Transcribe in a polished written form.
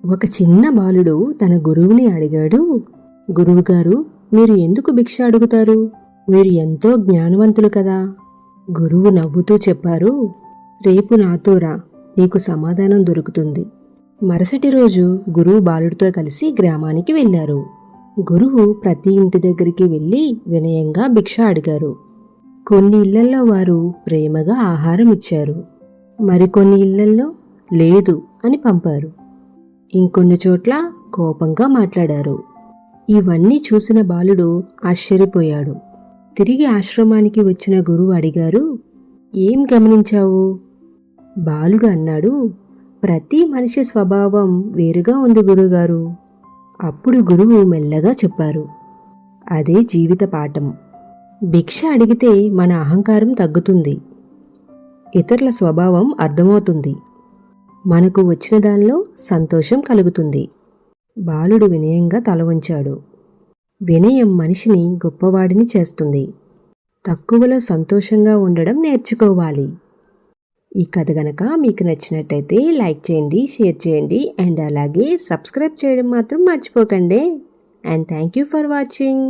ఒక చిన్న బాలుడు తన గురువుని అడిగాడు, గురువుగారు, మీరు ఎందుకు భిక్ష అడుగుతారు? మీరు ఎంతో జ్ఞానవంతులు కదా. గురువు నవ్వుతూ చెప్పారు, రేపు నాతో రా, నీకు సమాధానం దొరుకుతుంది. మరుసటి రోజు గురువు బాలుడితో కలిసి గ్రామానికి వెళ్లారు. గురువు ప్రతి ఇంటి దగ్గరికి వెళ్లి వినయంగా భిక్ష అడిగారు. కొన్ని ఇళ్లల్లో వారు ప్రేమగా ఆహారం ఇచ్చారు. మరికొన్ని ఇళ్లల్లో లేదు అని పంపారు. ఇంకొన్ని చోట్ల కోపంగా మాట్లాడారు. ఇవన్నీ చూసిన బాలుడు ఆశ్చర్యపోయాడు. తిరిగి ఆశ్రమానికి వచ్చిన గురువు అడిగారు, ఏం గమనించావు? బాలుడు అన్నాడు, ప్రతి మనిషి స్వభావం వేరుగా ఉంది గురుగారు. అప్పుడు గురువు మెల్లగా చెప్పారు, అదే జీవిత పాఠం. భిక్ష అడిగితే మన అహంకారం తగ్గుతుంది, ఇతరుల స్వభావం అర్థమవుతుంది, మనకు వచ్చిన దానిలో సంతోషం కలుగుతుంది. బాలుడు వినయంగా తల వంచాడు. వినయం మనిషిని గొప్పవాడిని చేస్తుంది. తక్కువలో సంతోషంగా ఉండడం నేర్చుకోవాలి. ఈ కథ గనక మీకు నచ్చినట్టయితే లైక్ చేయండి, షేర్ చేయండి అండ్ అలాగే సబ్స్క్రైబ్ చేయడం మాత్రం మర్చిపోకండి. And thank you for watching.